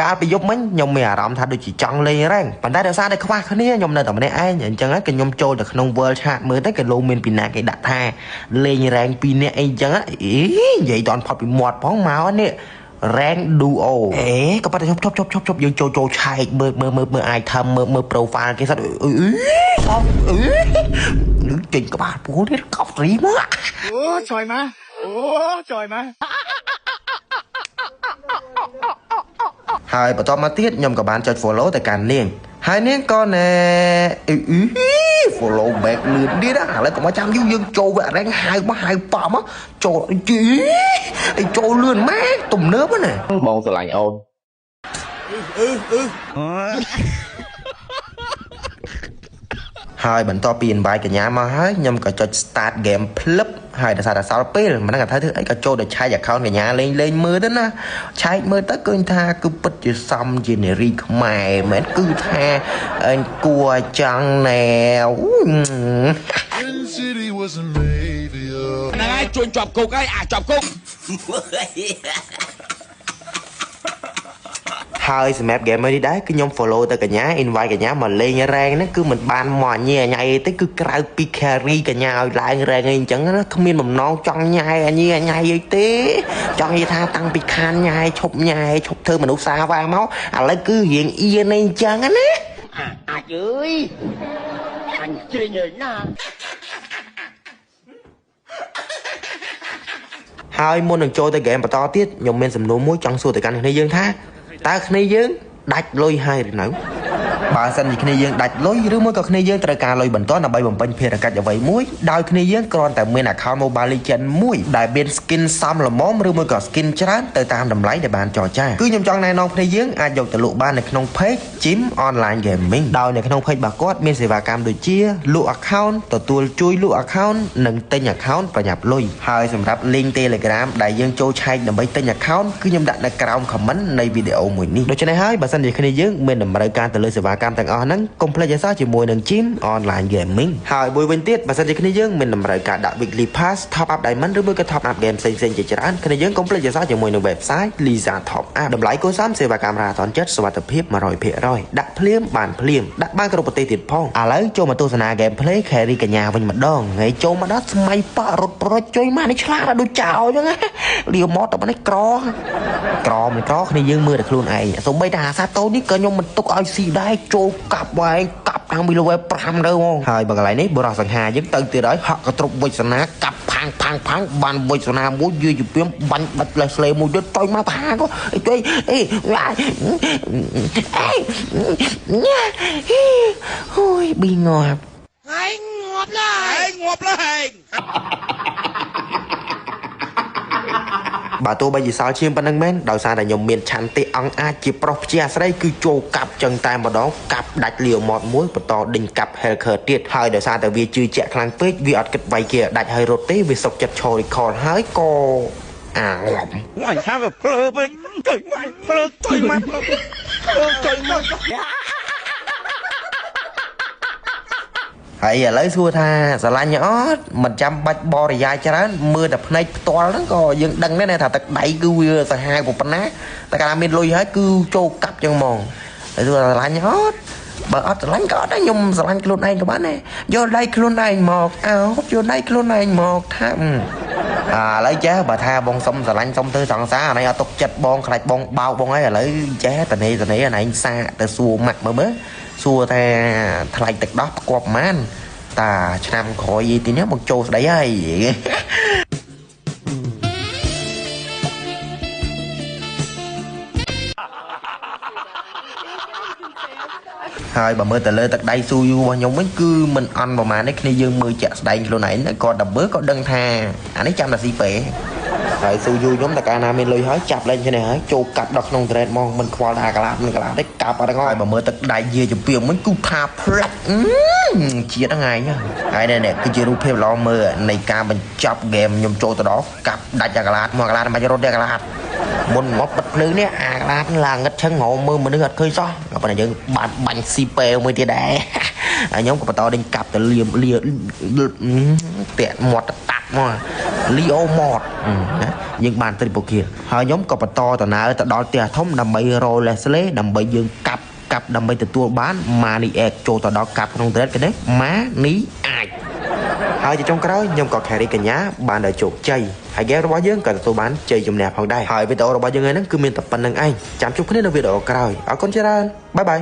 ការពីយប់មិញខ្ញុំមានអារម្មណ៍ថាដូចជាចង់លេងរ៉េងប៉ុន្តែដោយសារតែខ្វះគ្នាខ្ញុំនៅតែម្នាក់ឯងអញ្ចឹងហើយខ្ញុំចូលទៅក្នុង World Chat មើលទៅក៏លោកមានពីណាគេដាក់ថាលេងរ៉េង2នាក់អីអញ្ចឹងអីនិយាយតន់ផុតពីមាត់ផងមកនេះរ៉េង duo អេក៏ប៉ុន្តែជប់យើងចូលឆែកមើល item មើល profile គេសិតអឺចេញក្បាលពូនេះកប់រីមកអូចយមកហើយបន្តមកទៀតខ្ញុំក៏បានចុច follow ទៅកាន់នាងហើយនាងក៏ណែfollow back លឿនទៀតឥឡូវកុំចាំយូរយើងចូលវារ៉េងហៅប៉មកចូលចូលលឿនម៉ែទំនើបណាបងស្រឡាញ់អូនហើយបន្ទាប់ពី invite កញ្ញាមកហើយខ្ញុំក៏ចុច start game ភ្លឹបហើយដល់សារតែសល់ពេលមិនដឹងថាធ្វើអីក៏ចូលទៅឆែក account កញ្ញាលេងមើលទៅណាឆែកមើលទៅឃើញថាគឺពិតជាសមជានារីខ្មែរមិនគឺថាគួរចង់ណែហ្នឹងហើយជួញជាប់គុកហើយអាចជាប់គុកហើយសម្រាប់ game នេះដែរគឺខ្ញុំ follow ទៅកញ្ញា invite កញ្ញាមកលេងរ៉េងហ្នឹងគឺមិនបានមកញ៉ៃអញទេគឺក្រៅពី carry កញ្ញាឲ្យឡើងរ៉េងអីអញ្ចឹងណាគ្មានបំណងចង់ញ៉ៃអញអីទេចង់និយាយថាតាំងពីខានញ៉ៃឈប់ធ្វើមនុស្សសាវ៉ាមកឥឡូវគឺរៀងអៀនអីអញ្ចឹងណាអាចអើយអញជ្រិញហើយណាហើយមុននឹងចូលទៅ game បន្តទៀតខ្ញុំមានសំណួរមួយចង់សួរទៅកាន់គ្នាយើងថាតើគ្នាយើងដាច់លុយហើយឬនៅបើសិនជាគ្នាយើងដាច់លុយឬមួយក៏គ្នាយើងត្រូវការលុយបន្ទាន់ដើម្បីបំពេញភារកិច្ចអ្វីមួយដោយគ្នាយើងគ្រាន់តែមាន account Mobile Legends មួយដែលមាន skin សមល្មមឬមួយក៏ skin ច្រើនទៅតាមតម្លៃដែលបានចរចាគឺខ្ញុំចង់ណែនាំគ្នាយើងអាចយកទៅលក់បាននៅក្នុង page Gym Online Gaming ដោយនៅក្នុង page របស់គាត់មានសេវាកម្មដូចជាលក់ account ទទួលជួយលក់ account និងទិញ account ប្រញាប់លុយហើយសម្រាប់ link Telegram ដែលយើងចូលឆែកដើម្បីទិញ account គឺខ្ញុំដាក់នៅក្រោម comment នៃវីដេអូមួយនេះដូច្នេះហើយបើសិនជាគ្នាយើងមានតម្រូវការទៅលើសេវាកម្មទាំងអស់ហ្នឹងកុំភ្លេចឲ្យសោះជាមួយនឹង Gym Online Gaming ហើយមួយវិញទៀតបើសិនជាគ្នាយើងមានតម្រូវការដាក់ Weekly Pass Top Up Diamond ឬមួយក៏ Top Up Game ផ្សេងៗជាច្រើនគ្នាយើងកុំភ្លេចឲ្យសោះជាមួយនឹង website Lisa Top Up តម្លៃគួរសមសេវាកម្មរហ័សទាន់ចិត្តសុវត្ថិភាព 100% ដាក់ភ្លាមបានភ្លាមដាក់បានគ្រប់ប្រទេសទៀតផងឥឡូវចូលមកទស្សនា Gameplay Carry កញ្ញាវិញម្ដងហើយចូលមកដល់ស្មៃប៉រត់ប្រុចជួយមកនេះឆ្លាតដូចចោលអញ្ចឹងលាវមកតែនេះក្រមិនក្រគ្នាយើងមើលតែខ្លួនឯងសូម្បីតែអាសាតូននេះក៏ខ្ញុំមិនទុកឲ្យស៊ីដែរចូលកាប់វាយកាប់តាំងពីលេវ5ទៅហ្មងហើយបើកន្លែងនេះបរិសសង្ហាយើងទៅទៀតហើយហក់ក៏ទ្រុបវិចសនាកាប់ផាំងបានវិចសនាមួយយឺជពីមបាញ់បាច់លេសលេមួយទៅតុយមកផាក៏អីអូយប៊ីងាប់ហើយងាប់ឡើយបើទោះបីជាសល់ឈាមប៉ុណ្្នឹងមែនដោយសារតែខ្ញុំមានឆន្ទៈអង្គអាចជាប្រុសព្យាអាស្រ័យគឺចូលកាប់ចឹងតែម្ដងកាប់ដាច់លាវមាត់មួយបន្តដេញកាប់ Helker ទៀតហើយដោយសារតែវាជឿជាក់ខ្លាំងពេកវាអត់គិតវាយគេដាច់ហើយរត់ទេវាសុកចិត្តឈរ record ហើយក៏ងាប់អញថាវាភ្លើពេកជួយមកភ្លើជួយមកហើយឥឡូវសួរថាស្រឡាញ់អត់មិនចាំបាច់បរិយាយច្រើនមើលតែភ្នែកផ្ទាល់ហ្នឹងក៏យើងដឹងដែរថាទឹកដៃគឺវាសាហាវប៉ុណ្ណាតែកាលមានលុយហើយគឺចូលកាប់ចឹងហ្មងហើយសួរស្រឡាញ់អត់បើអត់ស្រឡាញ់ក៏អត់ដែរខ្ញុំស្រឡាញ់ខ្លួនឯងក៏បានដែរយកដៃខ្លួនឯងមកយកដៃខ្លួនឯងមកថាឥឡូវចេះបើថាបងសុំស្រឡាញ់សុំធ្វើសង្សារអានេះអត់ទុកចិត្តបងខ្លាចបងបោកបងហើយឥឡូវចេះតនេអានេះសាកទៅសួរម៉ាក់មើលសួរថាថ្លៃទឹកដោះផ្គាប់ប៉ុន្មានតាឆ្នាំក្រោយទីនេះមកចូលស្ដីហើយបើមើលទៅលើទឹកដៃស៊ូយូរបស់ខ្ញុំវិញគឺមិនអន់ប្រហែលទេគ្នាយើងមើលជាក់ស្ដែងខ្លួនឯងក៏ដំបឺក៏ដឹងថាអានេះចាំតែស៊ីពេហើយស៊ូយូខ្ញុំតែកាលណាមានលុយហើយចាប់លេងនេះហើយចូលកាប់ដល់ក្នុង trade មកមិនខ្វល់ថាកាឡាមិនកាឡាទេកាប់អត់ទាំងហើយបើមើលទឹកដៃយាជំពីមិញគឺថាផ្លាច់ជាតិហ្នឹងឯងហើយនេះគឺជារូបភាពល្អមើលនៃការបញ្ចប់ game ខ្ញុំចូលទៅដល់កាប់ដាច់អាកាឡាមកកាឡាមិនរត់ទេកាឡាមុនមកបិទភ្លើងនេះអាកាឡាឡើងងឹតឈឹងងមើលមនុស្សអត់ឃើញសោះប៉ុន្តែយើងបានបាញ់ស៊ីពេមួយទៀតដែរហើយខ្ញុំក៏បន្តដេញកាប់ទៅលាតាក់មាត់តាក់មក Leo Mod យើងបាន triple kill ហើយខ្ញុំក៏បន្តដំណើរទៅដល់ផ្ទះធំដើម្បីរក Leslie ដើម្បីយើងកាប់ដើម្បីទទួលបាន Money Egg ចូលទៅដល់កាប់ក្នុង trade គេនេះ Money Egg ហើយជាចុងក្រោយខ្ញុំក៏ carry កញ្ញាបានដល់ជោគជ័យហើយ game របស់យើងក៏ទទួលបានជ័យជំនះផងដែរហើយវីដេអូរបស់យើងហ្នឹងគឺមានតែប៉ុណ្្នឹងឯងចាំជួបគ្នានៅវីដេអូក្រោយអរគុណច្រើនបាយបាយ